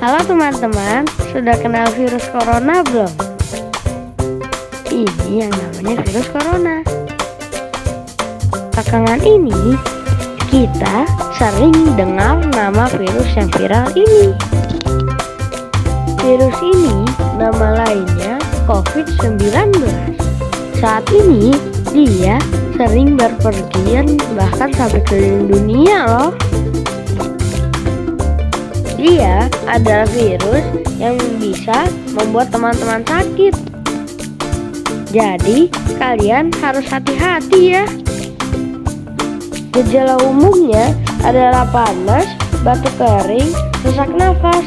Halo teman-teman, sudah kenal virus corona belum? Ini yang namanya virus corona. Belakangan ini, kita sering dengar nama virus yang viral ini. Virus ini nama lainnya COVID-19. Saat ini, dia sering berpergian bahkan sampai keliling dunia loh. Dia adalah virus yang bisa membuat teman-teman sakit. Jadi, kalian harus hati-hati ya. Gejala umumnya adalah panas, batuk kering, sesak nafas.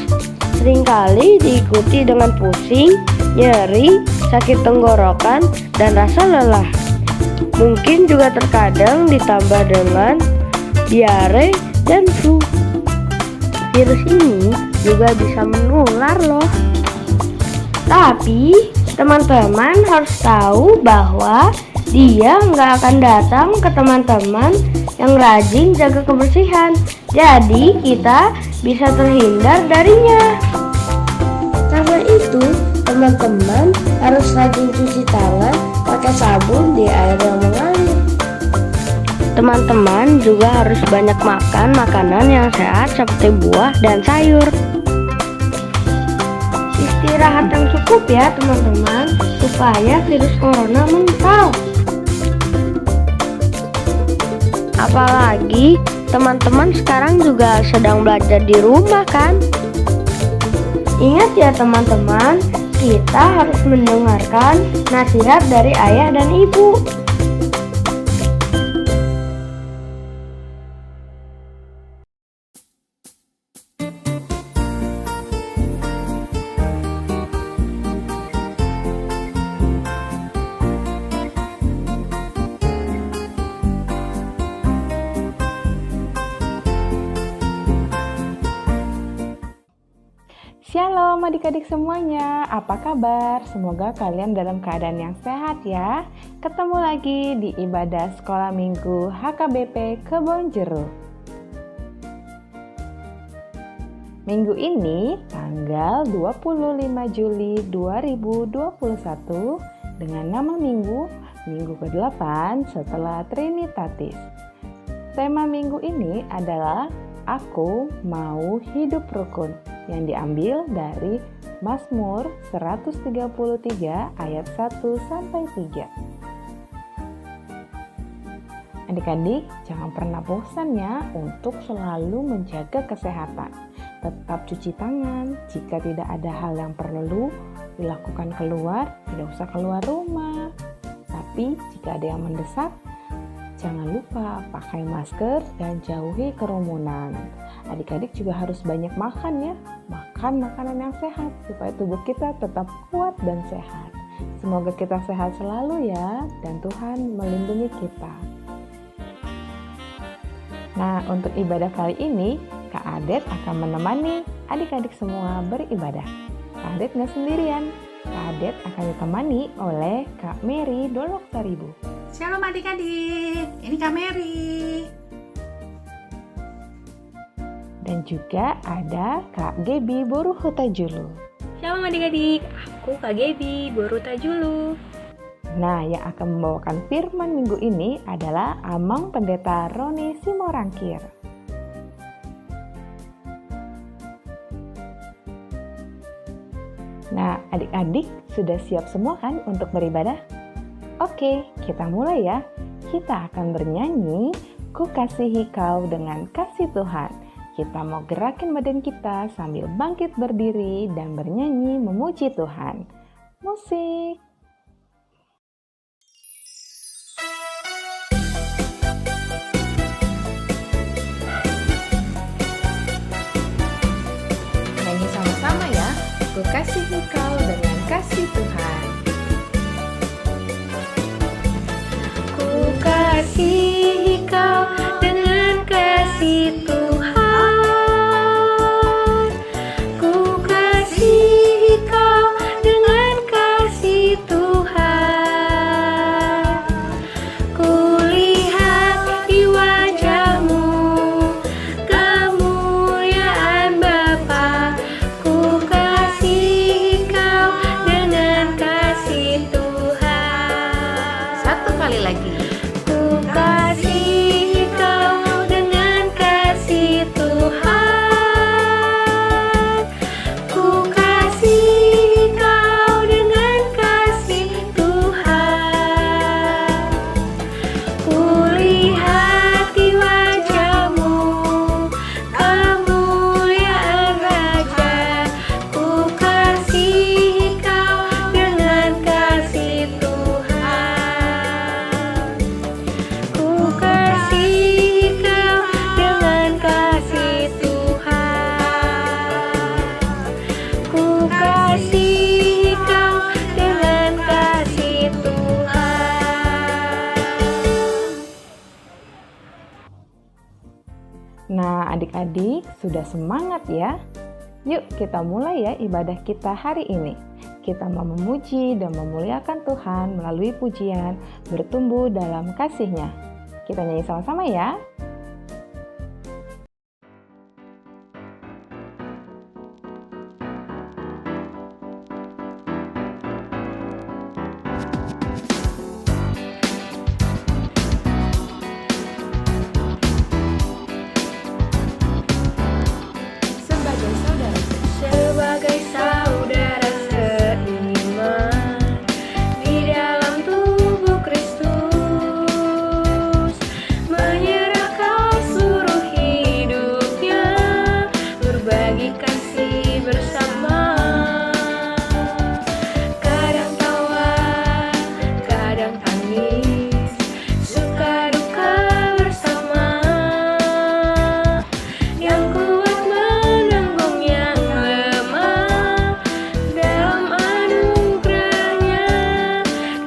Seringkali diikuti dengan pusing, nyeri, sakit tenggorokan, dan rasa lelah. Mungkin juga terkadang ditambah dengan diare dan flu. Virus ini juga bisa menular loh. Tapi teman-teman harus tahu bahwa dia nggak akan datang ke teman-teman yang rajin jaga kebersihan. Jadi kita bisa terhindar darinya. Karena itu teman-teman harus rajin cuci tangan pakai sabun di air yang mengalir. Teman-teman juga harus banyak makan makanan yang sehat seperti buah dan sayur. Istirahat yang cukup ya teman-teman, supaya virus corona mental. Apalagi teman-teman sekarang juga sedang belajar di rumah kan? Ingat ya teman-teman, kita harus mendengarkan nasihat dari ayah dan ibu. Shalom adik-adik semuanya, apa kabar? Semoga kalian dalam keadaan yang sehat ya. Ketemu lagi di ibadah sekolah minggu HKBP Kebonjeruk. Minggu ini tanggal 25 Juli 2021 dengan nama minggu ke-8 setelah Trinitatis. Tema minggu ini adalah Aku Mau Hidup Rukun yang diambil dari Mazmur 133 ayat 1-3. Adik-adik, jangan pernah bosan ya untuk selalu menjaga kesehatan. Tetap cuci tangan, jika tidak ada hal yang perlu dilakukan keluar, tidak usah keluar rumah. Tapi jika ada yang mendesak, jangan lupa pakai masker dan jauhi kerumunan. Adik-adik juga harus banyak makan ya, makan makanan yang sehat supaya tubuh kita tetap kuat dan sehat. Semoga kita sehat selalu ya, dan Tuhan melindungi kita. Nah, untuk ibadah kali ini, Kak Adet akan menemani adik-adik semua beribadah. Kak Adet nggak sendirian, Kak Adet akan ditemani oleh Kak Mary Dolok Taribu. Shalom adik-adik, ini Kak Mary. Dan juga ada Kak Gebi Boruhutajulu. Shalom adik-adik, aku Kak Gebi Borutajulu. Nah, yang akan membawakan firman minggu ini adalah Amang Pendeta Roni Simorangkir. Nah, adik-adik sudah siap semua kan untuk beribadah? Oke, kita mulai ya. Kita akan bernyanyi Ku Kasihi Kau dengan Kasih Tuhan. Kita mau gerakin badan kita sambil bangkit berdiri dan bernyanyi memuji Tuhan. Musik. Nyanyi sama-sama ya. Ku kasihi kau dengan kasih Tuhan. Ku kasihi kau dengan kasih Tuhan. Ku kasihi kau dengan kasih Tuhan. Ku lihat di wajahmu kemuliaan Bapa. Ku Nah, adik-adik sudah semangat ya? Yuk kita mulai ya ibadah kita hari ini. Kita mau memuji dan memuliakan Tuhan melalui pujian, bertumbuh dalam kasih-Nya. Kita nyanyi sama-sama ya. Sebagai saudara seiman di dalam tubuh Kristus, menyerahkan seluruh hidupnya, berbagi kasih bersama. Kadang tawa, kadang tangis, suka duka bersama. Yang kuat menanggung yang lemah, dalam anugerahnya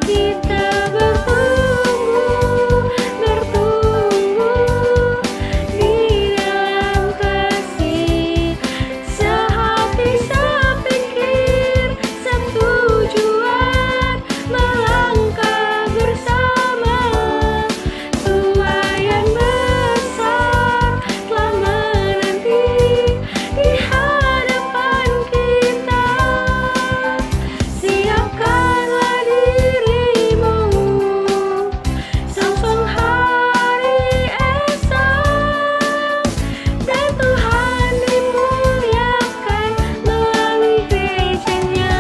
kita bertumbuh di dalam kasih. Sehati sepikir, setujuan, melangkah bersama. Tuayan besar telah menanti di hadapan kita. Siapkanlah dirimu, songsong hari esok, dan Tuhan dimuliakan melalui gereja-Nya.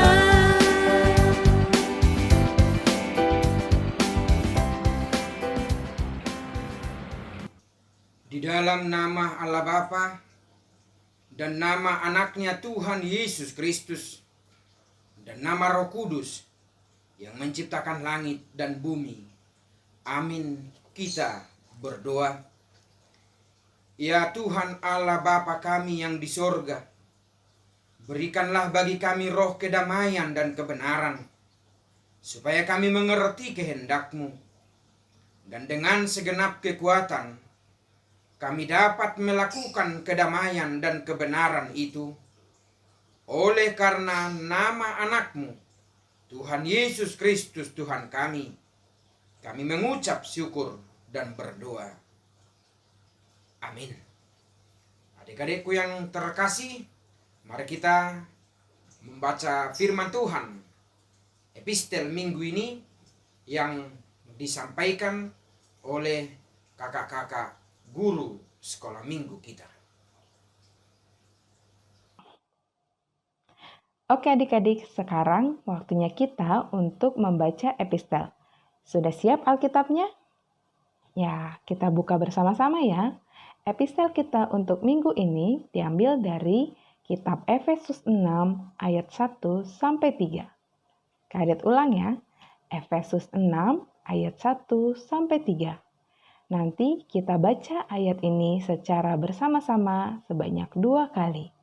Di dalam nama Allah Bapa dan nama anaknya Tuhan Yesus Kristus dan nama Roh Kudus yang menciptakan langit dan bumi. Amin. Kita berdoa. Ya Tuhan Allah Bapa kami yang di sorga, berikanlah bagi kami roh kedamaian dan kebenaran, supaya kami mengerti kehendak-Mu, dan dengan segenap kekuatan kami dapat melakukan kedamaian dan kebenaran itu. Oleh karena nama anak-Mu, Tuhan Yesus Kristus Tuhan kami mengucap syukur dan berdoa. Amin. Adik-adikku yang terkasih, mari kita membaca firman Tuhan. Epistel minggu ini yang disampaikan oleh kakak-kakak guru sekolah minggu kita. Oke adik-adik, sekarang waktunya kita untuk membaca epistel. Sudah siap Alkitabnya? Ya, kita buka bersama-sama ya. Epistel kita untuk minggu ini diambil dari kitab Efesus 6 ayat 1 sampai 3. Kadet ulang ya. Efesus 6 ayat 1 sampai 3. Nanti kita baca ayat ini secara bersama-sama sebanyak 2 kali.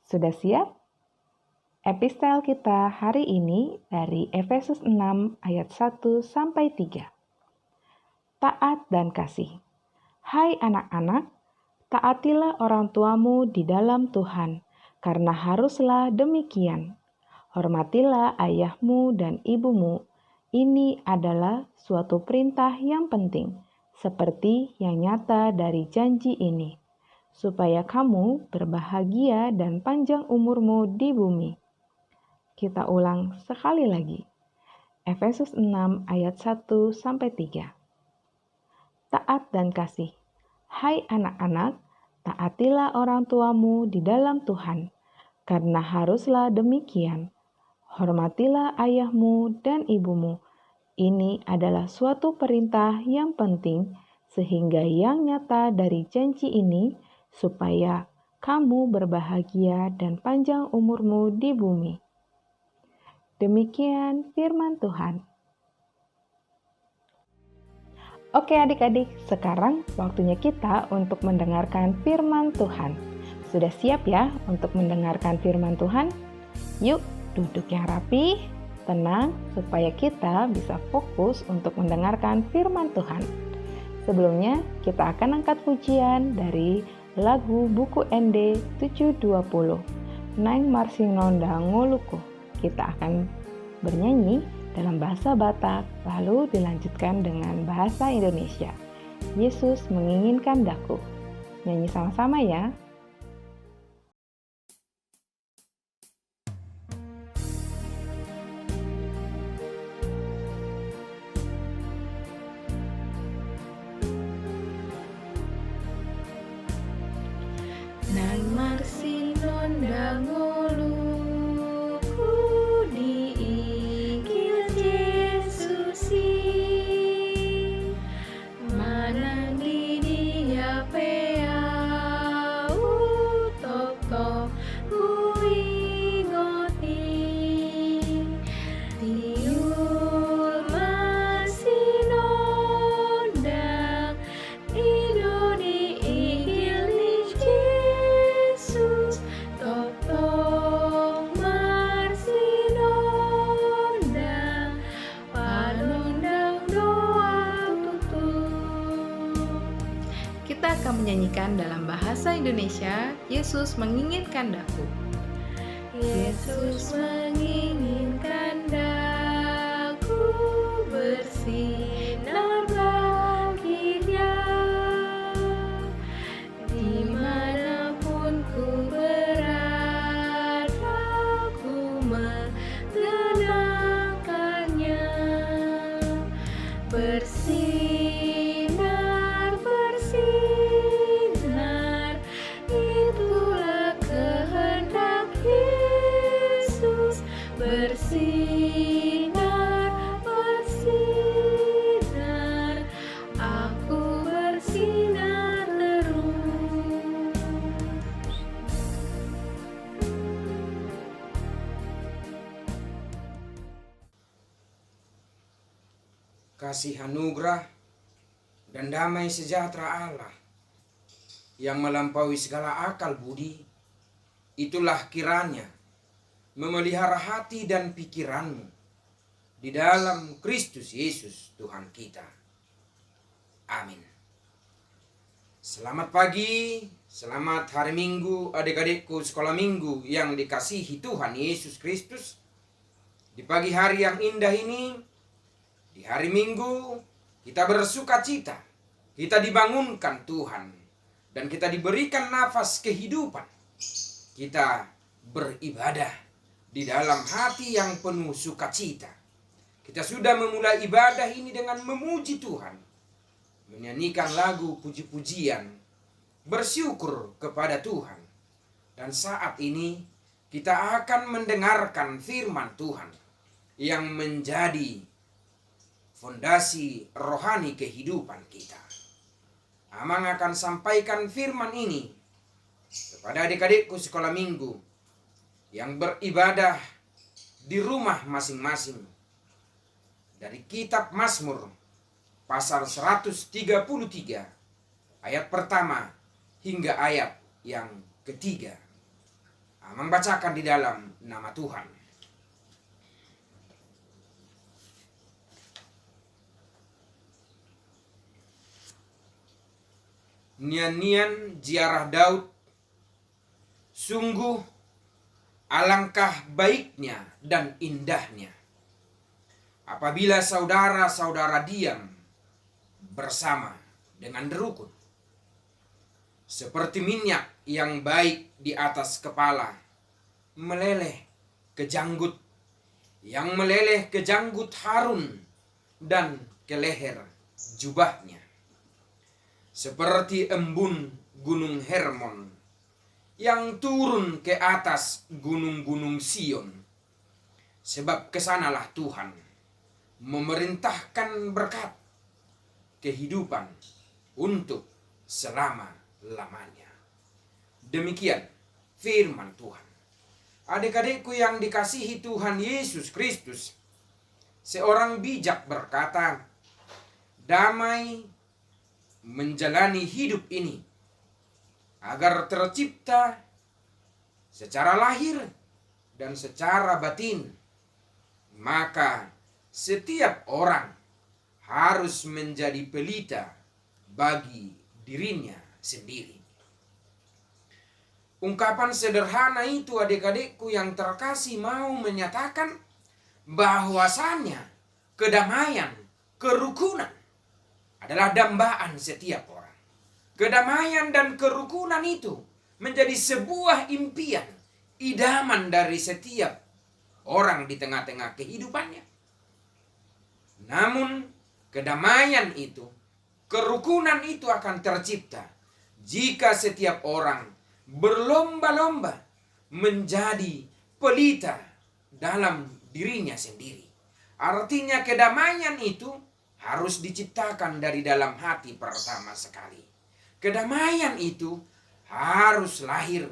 Sudah siap? Epistel kita hari ini dari Efesus 6 ayat 1 sampai 3. Taat dan kasih. Hai anak-anak, taatilah orang tuamu di dalam Tuhan, karena haruslah demikian. Hormatilah ayahmu dan ibumu. Ini adalah suatu perintah yang penting, seperti yang nyata dari janji ini, supaya kamu berbahagia dan panjang umurmu di bumi. Kita ulang sekali lagi. Efesus 6 ayat 1 sampai 3. Taat dan kasih. Hai anak-anak, taatilah orang tuamu di dalam Tuhan, karena haruslah demikian. Hormatilah ayahmu dan ibumu. Ini adalah suatu perintah yang penting, sehingga yang nyata dari janji ini, supaya kamu berbahagia dan panjang umurmu di bumi. Demikian firman Tuhan. Oke adik-adik, sekarang waktunya kita untuk mendengarkan firman Tuhan. Sudah siap ya untuk mendengarkan firman Tuhan? Yuk, duduk yang rapi, Tenang supaya kita bisa fokus untuk mendengarkan firman Tuhan. Sebelumnya, kita akan angkat pujian dari lagu buku ND 720, Nang Marsinonda Ngoluku. Kita akan bernyanyi dalam bahasa Batak, lalu dilanjutkan dengan bahasa Indonesia. Yesus menginginkan daku. Nyanyi sama-sama ya. Nang marsinonda ngoluku diinggil Yesusi, manang di dia pea utok-tok uingoti, tiul marsinonda ido diinggil Yesus, totong marsinonda panondang doa tutup. Kita akan menyanyikan dalam bahasa Indonesia, Yesus menginginkan daku. Yesus menginginkan daku bersinar bagi Dia, dimanapun ku berada, ku mengenangkannya. Bersinar, bersinar, itulah kehendak Yesus. Bersinar, bersinar, aku bersinar terus. Kasih anugerah dan damai sejahtera Allah yang melampaui segala akal budi, itulah kiranya memelihara hati dan pikiranmu di dalam Kristus Yesus Tuhan kita. Amin. Selamat pagi, selamat hari Minggu adik-adikku sekolah minggu yang dikasihi Tuhan Yesus Kristus. Di pagi hari yang indah ini, di hari Minggu, kita bersuka cita, kita dibangunkan Tuhan, dan kita diberikan nafas kehidupan. Kita beribadah di dalam hati yang penuh sukacita. Kita sudah memulai ibadah ini dengan memuji Tuhan, menyanyikan lagu puji-pujian, bersyukur kepada Tuhan. Dan saat ini kita akan mendengarkan firman Tuhan yang menjadi fondasi rohani kehidupan kita. Amang akan sampaikan firman ini kepada adik-adikku sekolah minggu yang beribadah di rumah masing-masing. Dari kitab Mazmur pasal 133 ayat pertama hingga ayat yang ketiga. Amang bacakan di dalam nama Tuhan. Nyanyian ziarah Daud. Sungguh alangkah baiknya dan indahnya apabila saudara-saudara diam bersama dengan rukun. Seperti minyak yang baik di atas kepala, meleleh ke janggut, yang meleleh ke janggut Harun dan ke leher jubahnya. Seperti embun gunung Hermon yang turun ke atas gunung-gunung Sion. Sebab kesanalah Tuhan memerintahkan berkat kehidupan untuk selama-lamanya. Demikian firman Tuhan. Adik-adikku yang dikasihi Tuhan Yesus Kristus, seorang bijak berkata, damai menjalani hidup ini agar tercipta secara lahir dan secara batin maka setiap orang harus menjadi pelita bagi dirinya sendiri. Ungkapan sederhana itu adik-adikku yang terkasih mau menyatakan bahwasannya kedamaian, kerukunan adalah dambaan setiap orang. Kedamaian dan kerukunan itu menjadi sebuah impian, idaman dari setiap orang di tengah-tengah kehidupannya. Namun kedamaian itu, kerukunan itu akan tercipta jika setiap orang berlomba-lomba menjadi pelita dalam dirinya sendiri. Artinya kedamaian itu harus diciptakan dari dalam hati pertama sekali. Kedamaian itu harus lahir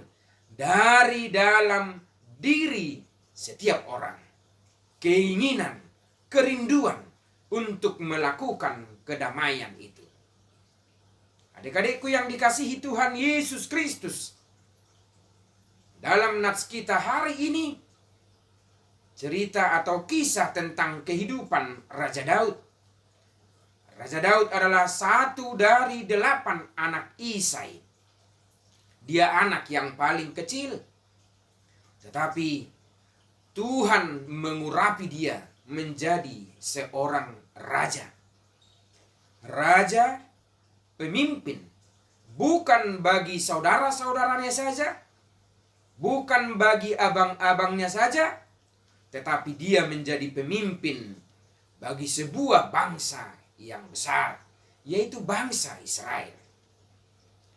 dari dalam diri setiap orang. Keinginan, kerinduan untuk melakukan kedamaian itu. Adik-adikku yang dikasihi Tuhan Yesus Kristus, dalam nats kita hari ini, cerita atau kisah tentang kehidupan Raja Daud. Raja Daud adalah satu dari 8 anak Isai. Dia anak yang paling kecil. Tetapi Tuhan mengurapi dia menjadi seorang raja. Raja, pemimpin, bukan bagi saudara-saudaranya saja, bukan bagi abang-abangnya saja, tetapi dia menjadi pemimpin bagi sebuah bangsa yang besar, yaitu bangsa Israel.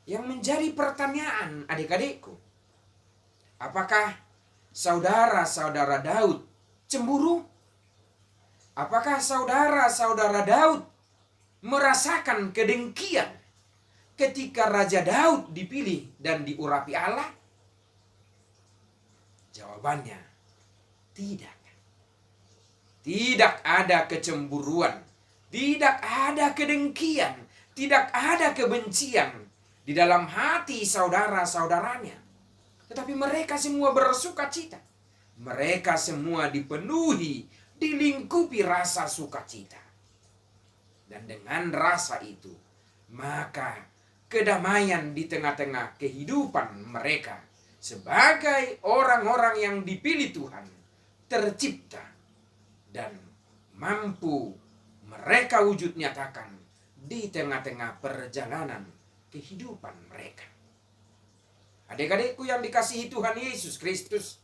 Yang menjadi pertanyaan adik-adikku, apakah saudara-saudara Daud cemburu? Apakah saudara-saudara Daud merasakan kedengkian ketika Raja Daud dipilih dan diurapi Allah? Jawabannya, tidak. Tidak ada kecemburuan, tidak ada kedengkian, tidak ada kebencian di dalam hati saudara-saudaranya. Tetapi mereka semua bersuka cita. Mereka semua dipenuhi, dilingkupi rasa sukacita. Dan dengan rasa itu, maka kedamaian di tengah-tengah kehidupan mereka sebagai orang-orang yang dipilih Tuhan tercipta dan mampu mereka wujud nyatakan di tengah-tengah perjalanan kehidupan mereka. Adik-adikku yang dikasihi Tuhan Yesus Kristus,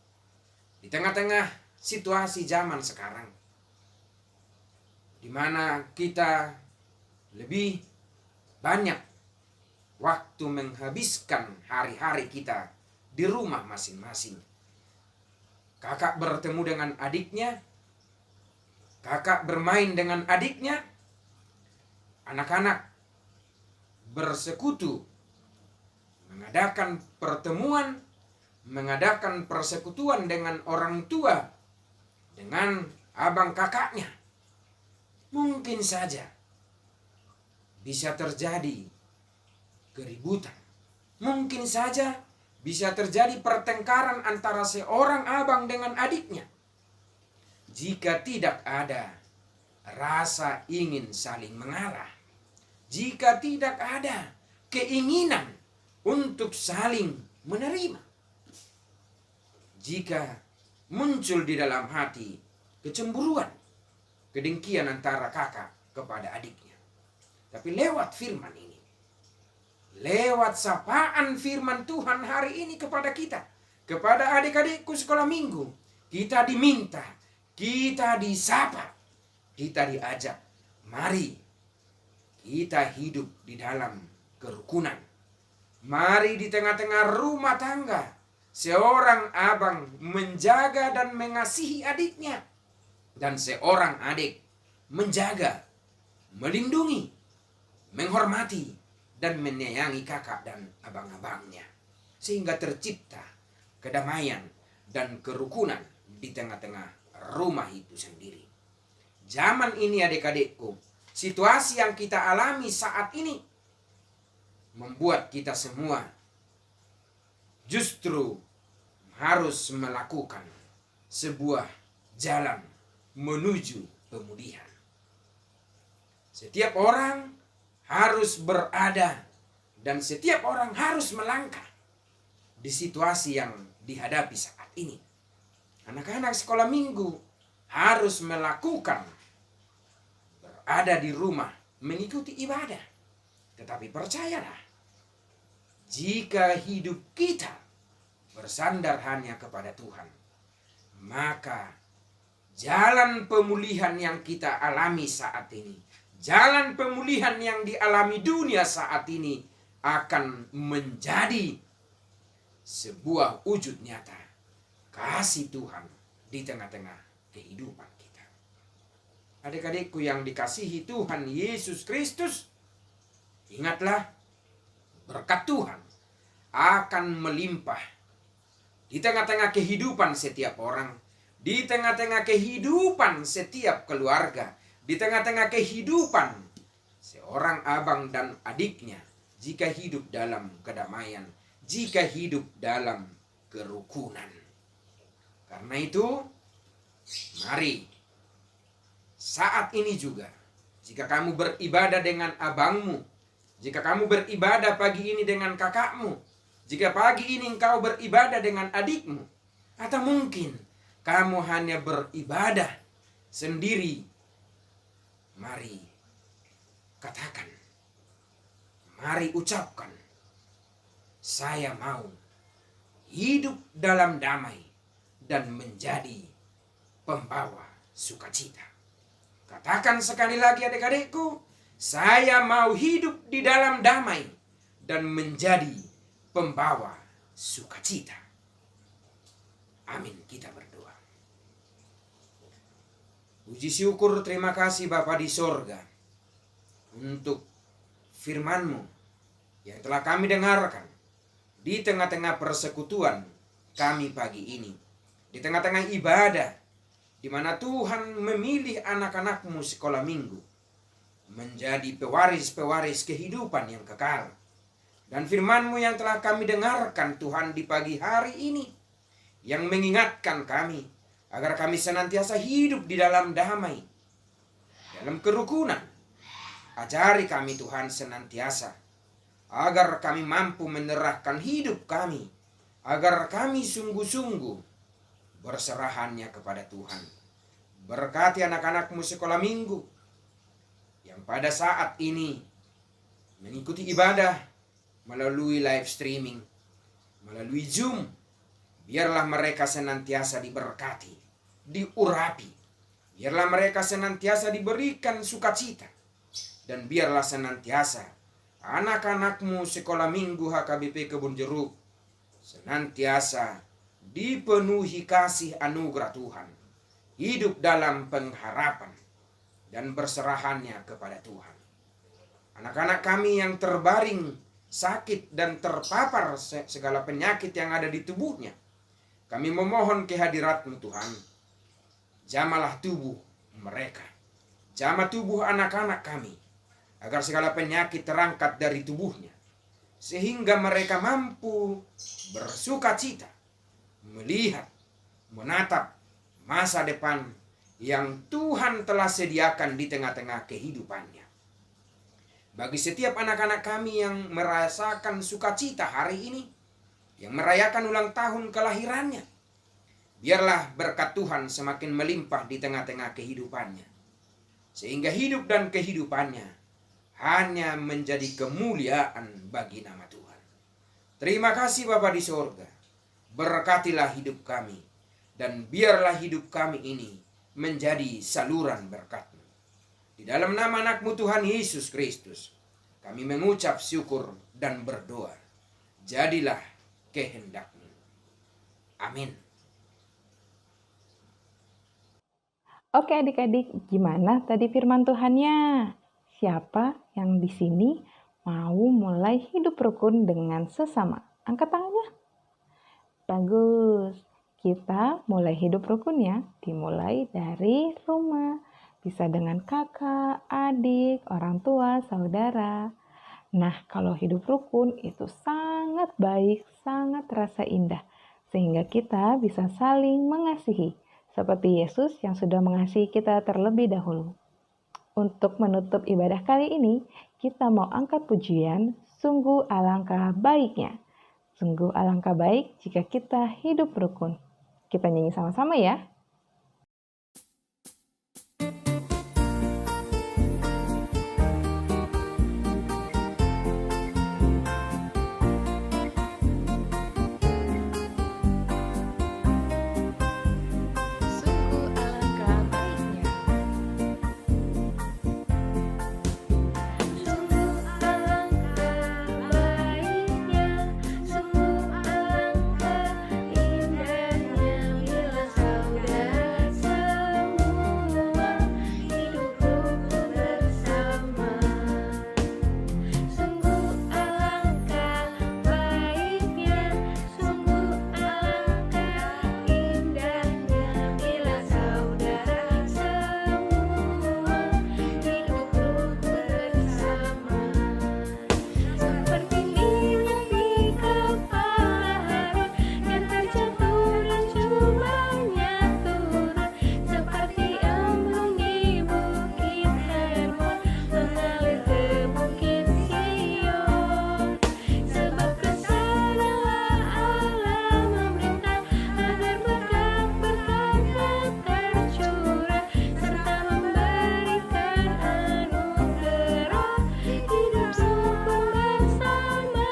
di tengah-tengah situasi zaman sekarang, di mana kita lebih banyak waktu menghabiskan hari-hari kita di rumah masing-masing. Kakak bertemu dengan adiknya, kakak bermain dengan adiknya, anak-anak bersekutu, mengadakan pertemuan, mengadakan persekutuan dengan orang tua, dengan abang kakaknya. Mungkin saja bisa terjadi keributan. Mungkin saja bisa terjadi pertengkaran antara seorang abang dengan adiknya. Jika tidak ada rasa ingin saling mengalah, jika tidak ada keinginan untuk saling menerima, jika muncul di dalam hati kecemburuan, kedengkian antara kakak kepada adiknya. Tapi lewat firman ini, lewat sapaan firman Tuhan hari ini kepada kita, kepada adik-adikku sekolah minggu, kita diminta, kita disapa, kita diajak, mari kita hidup di dalam kerukunan. Mari di tengah-tengah rumah tangga, seorang abang menjaga dan mengasihi adiknya, dan seorang adik menjaga, melindungi, menghormati, dan menyayangi kakak dan abang-abangnya. Sehingga tercipta kedamaian dan kerukunan di tengah-tengah rumah itu sendiri. Zaman ini adik-adikku, situasi yang kita alami saat ini membuat kita semua justru harus melakukan sebuah jalan menuju pemulihan. Setiap orang harus berada dan setiap orang harus melangkah di situasi yang dihadapi saat ini. Anak-anak sekolah minggu harus melakukan berada di rumah mengikuti ibadah. Tetapi percayalah, jika hidup kita bersandar hanya kepada Tuhan, maka jalan pemulihan yang kita alami saat ini, jalan pemulihan yang dialami dunia saat ini akan menjadi sebuah wujud nyata kasih Tuhan di tengah-tengah kehidupan kita. Adik-adikku yang dikasihi Tuhan Yesus Kristus, ingatlah berkat Tuhan akan melimpah di tengah-tengah kehidupan setiap orang, di tengah-tengah kehidupan setiap keluarga, di tengah-tengah kehidupan seorang abang dan adiknya, jika hidup dalam kedamaian, jika hidup dalam kerukunan. Karena itu, mari saat ini juga, jika kamu beribadah dengan abangmu, jika kamu beribadah pagi ini dengan kakakmu, jika pagi ini engkau beribadah dengan adikmu, atau mungkin kamu hanya beribadah sendiri, mari katakan, mari ucapkan, saya mau hidup dalam damai dan menjadi pembawa sukacita. Katakan sekali lagi adik-adikku, saya mau hidup di dalam damai dan menjadi pembawa sukacita. Amin, kita berdoa. Puji syukur terima kasih Bapa di sorga untuk firman-Mu yang telah kami dengarkan di tengah-tengah persekutuan kami pagi ini, di tengah-tengah ibadah, di mana Tuhan memilih anak-anak-Mu sekolah minggu menjadi pewaris-pewaris kehidupan yang kekal. Dan firman-Mu yang telah kami dengarkan Tuhan di pagi hari ini, yang mengingatkan kami agar kami senantiasa hidup di dalam damai, dalam kerukunan. Ajari kami Tuhan senantiasa agar kami mampu menyerahkan hidup kami, agar kami sungguh-sungguh berserahannya kepada Tuhan. Berkati anak-anak-Mu sekolah minggu yang pada saat ini mengikuti ibadah melalui live streaming, melalui Zoom. Biarlah mereka senantiasa diberkati, diurapi. Biarlah mereka senantiasa diberikan sukacita. Dan biarlah senantiasa anak-anak-Mu sekolah minggu HKBP Kebun Jeruk senantiasa dipenuhi kasih anugerah Tuhan, hidup dalam pengharapan dan berserahannya kepada Tuhan. Anak-anak kami yang terbaring sakit dan terpapar segala penyakit yang ada di tubuhnya, kami memohon kehadirat-Mu Tuhan. Jamalah tubuh mereka, jamah tubuh anak-anak kami, agar segala penyakit terangkat dari tubuhnya, sehingga mereka mampu bersukacita melihat, menatap masa depan yang Tuhan telah sediakan di tengah-tengah kehidupannya. Bagi setiap anak-anak kami yang merasakan sukacita hari ini, yang merayakan ulang tahun kelahirannya, biarlah berkat Tuhan semakin melimpah di tengah-tengah kehidupannya, sehingga hidup dan kehidupannya hanya menjadi kemuliaan bagi nama Tuhan. Terima kasih Bapa di sorga. Berkatilah hidup kami, dan biarlah hidup kami ini menjadi saluran berkat-Mu. Di dalam nama anak-Mu Tuhan Yesus Kristus, kami mengucap syukur dan berdoa. Jadilah kehendak-Mu. Amin. Oke adik-adik, gimana tadi firman Tuhannya? Siapa yang di sini mau mulai hidup rukun dengan sesama? Angkat tangannya. Bagus. Kita mulai hidup rukun ya. Dimulai dari rumah. Bisa dengan kakak, adik, orang tua, saudara. Nah, kalau hidup rukun itu sangat baik, sangat terasa indah. Sehingga kita bisa saling mengasihi, seperti Yesus yang sudah mengasihi kita terlebih dahulu. Untuk menutup ibadah kali ini, kita mau angkat pujian, sungguh alangkah baiknya. Sungguh alangkah baik jika kita hidup rukun. Kita nyanyi sama-sama ya. Sungguh alangkah baiknya. Sungguh alangkah baiknya, sungguh alangkah indahnya bila saudara semua hidup rukun bersama. Sungguh alangkah baiknya, sungguh alangkah indahnya bila saudara semua hidup rukun bersama. Seperti minyak di kepala Harun yang terjatuh dan jubahnya turun, seperti embun di bukit Hermon mengalir ke bukit Sion. Sebab kesanalah Allah memerintah agar berkat-berkat tercurah serta memberikan anugerah hidup rukun bersama.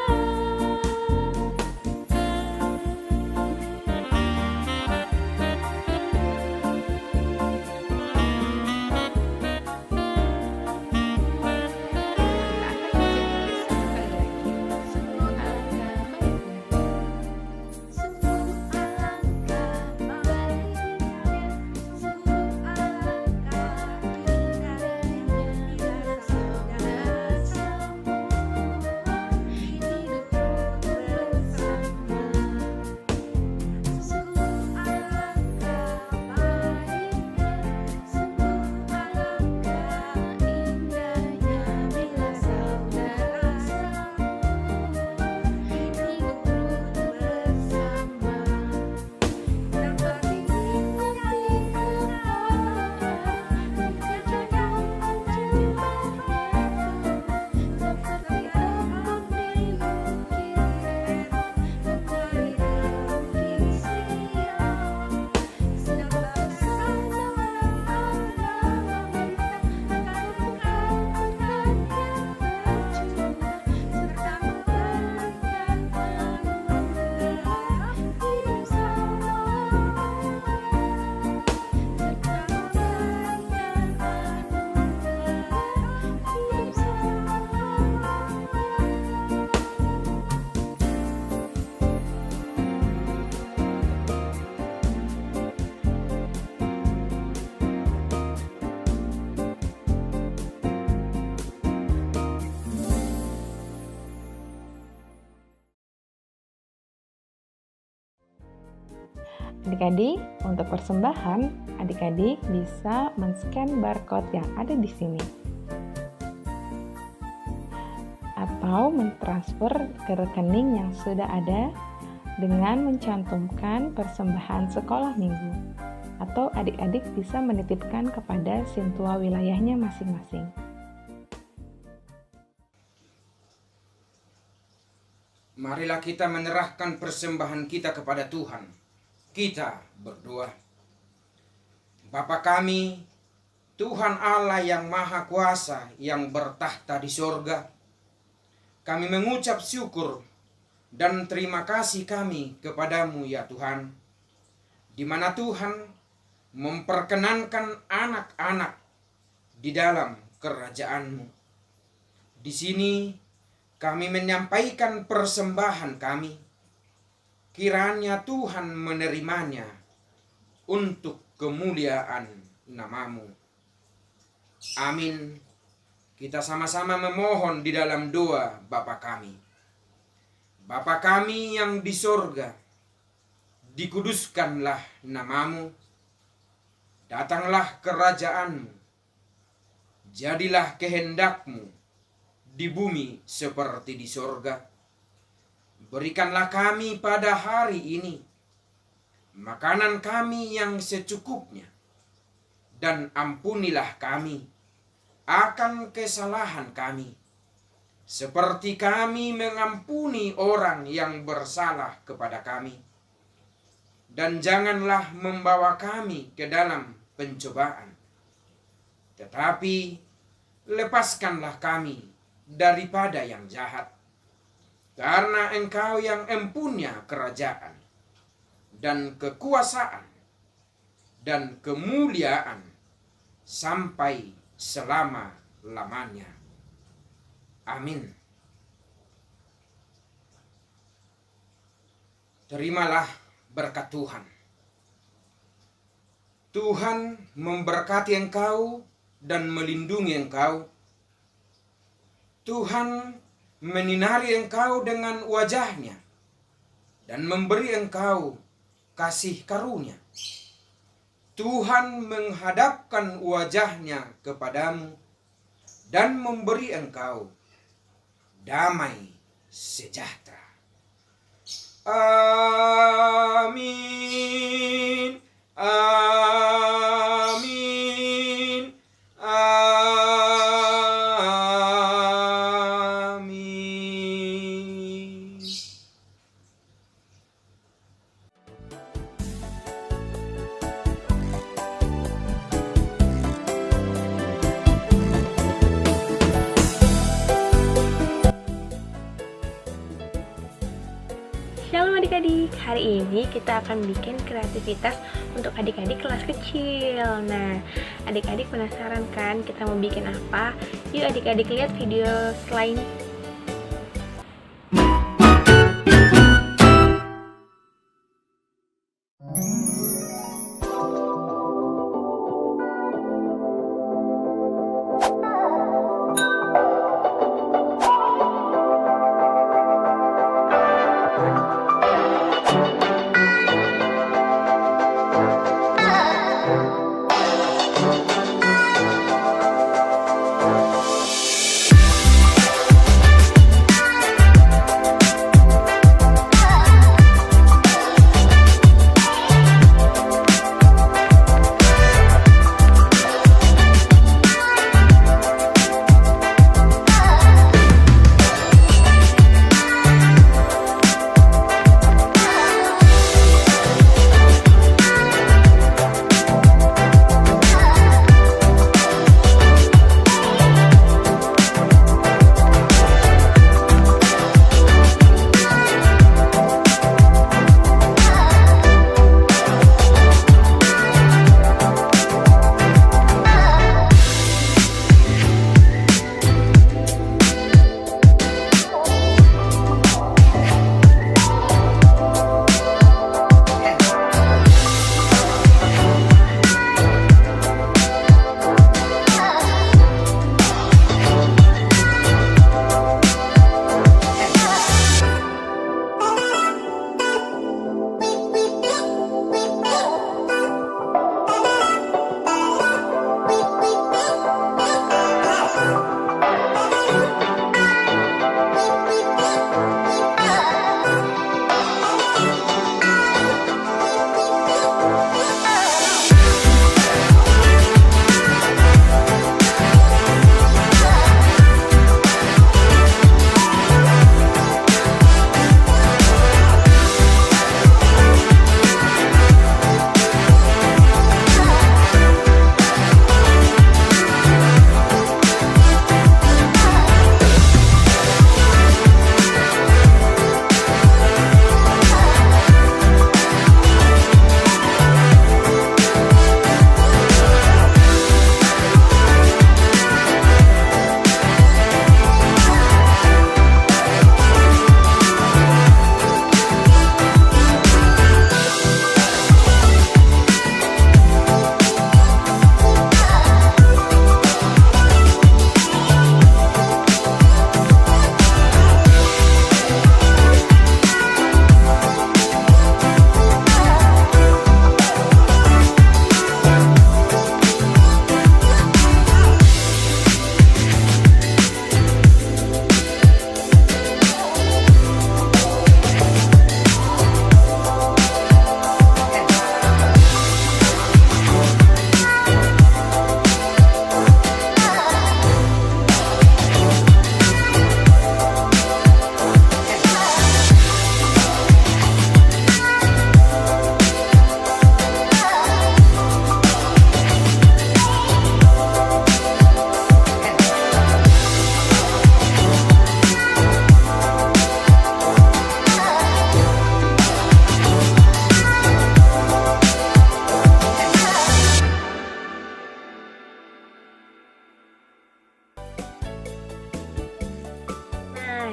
Adik-adik, untuk persembahan, adik-adik bisa men-scan barcode yang ada di sini. Atau mentransfer ke rekening yang sudah ada dengan mencantumkan persembahan sekolah minggu. Atau adik-adik bisa menitipkan kepada sintua wilayahnya masing-masing. Marilah kita menyerahkan persembahan kita kepada Tuhan. Kita berdoa. Bapa kami, Tuhan Allah yang Maha Kuasa yang bertahta di sorga, kami mengucap syukur dan terima kasih kami kepadamu ya Tuhan, di mana Tuhan memperkenankan anak-anak di dalam kerajaan-Mu. Di sini kami menyampaikan persembahan kami. Kiranya Tuhan menerimanya untuk kemuliaan nama-Mu. Amin. Kita sama-sama memohon di dalam doa Bapa kami. Bapa kami yang di sorga, dikuduskanlah nama-Mu. Datanglah kerajaan-Mu. Jadilah kehendak-Mu di bumi seperti di sorga. Berikanlah kami pada hari ini makanan kami yang secukupnya, dan ampunilah kami akan kesalahan kami, seperti kami mengampuni orang yang bersalah kepada kami. Dan janganlah membawa kami ke dalam pencobaan, tetapi lepaskanlah kami daripada yang jahat. Karena Engkau yang empunya kerajaan dan kekuasaan dan kemuliaan sampai selama-lamanya. Amin. Terimalah berkat Tuhan. Tuhan memberkati engkau dan melindungi engkau. Tuhan menyinari engkau dengan wajah-Nya dan memberi engkau kasih karunia. Tuhan menghadapkan wajah-Nya kepadamu dan memberi engkau damai sejahtera. Amin. Amin. Amin. Shalom adik-adik, hari ini kita akan bikin kreativitas untuk adik-adik kelas kecil. Nah, adik-adik penasaran kan kita mau bikin apa? Yuk adik-adik lihat video slide.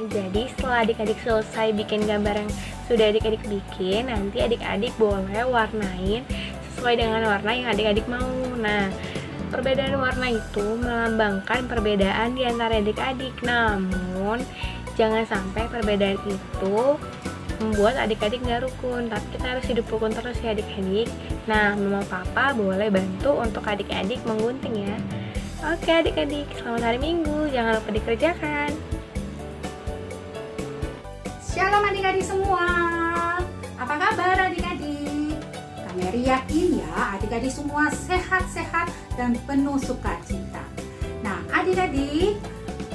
jadi setelah adik-adik selesai bikin gambar yang sudah adik-adik bikin, nanti adik-adik boleh warnain sesuai dengan warna yang adik-adik mau. Nah, perbedaan warna itu melambangkan perbedaan di antara adik-adik. Namun, jangan sampai perbedaan itu membuat adik-adik nggak rukun, tapi kita harus hidup rukun terus ya adik-adik. Nah, mama papa boleh bantu untuk adik-adik menggunting ya. Oke adik-adik, selamat hari Minggu, jangan lupa dikerjakan. Shalom adik-adik semua. Apa kabar adik-adik? Kameri yakin ya adik-adik semua sehat-sehat dan penuh sukacita. Nah adik-adik,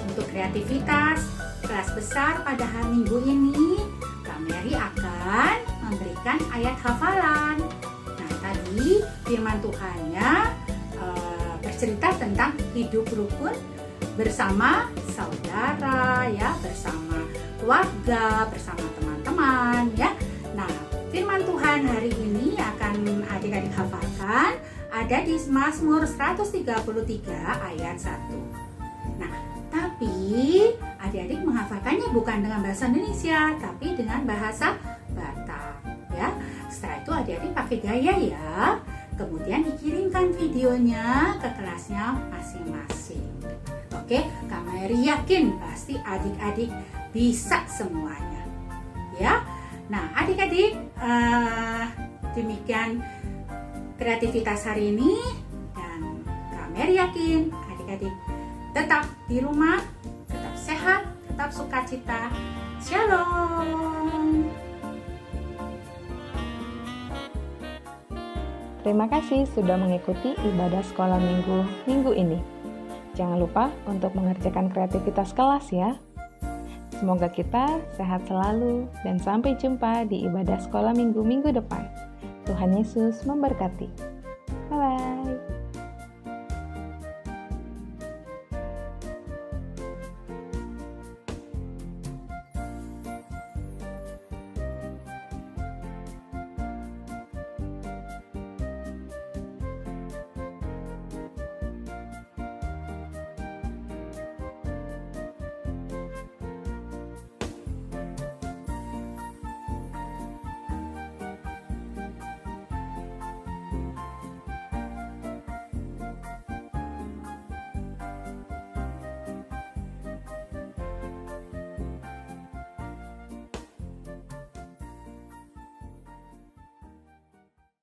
untuk kreativitas kelas besar pada hari Minggu ini, Kameri akan memberikan ayat hafalan. Nah tadi firman Tuhannya bercerita tentang hidup rukun bersama saudara ya, bersama keluarga, bersama teman-teman ya. Nah, firman Tuhan hari ini akan adik-adik hafalkan ada di Mazmur 133 ayat 1. Nah, tapi adik-adik menghafalkannya bukan dengan bahasa Indonesia, tapi dengan bahasa Batak ya. Setelah itu adik-adik pakai gaya ya. Kemudian dikirimkan videonya ke kelasnya masing-masing. Oke, Kameri yakin pasti adik-adik bisa semuanya. Ya, nah adik-adik demikian kreativitas hari ini dan Kameri yakin adik-adik tetap di rumah, tetap sehat, tetap sukacita. Shalom. Terima kasih sudah mengikuti ibadah sekolah minggu ini. Jangan lupa untuk mengerjakan kreativitas kelas ya. Semoga kita sehat selalu dan sampai jumpa di ibadah sekolah minggu depan. Tuhan Yesus memberkati.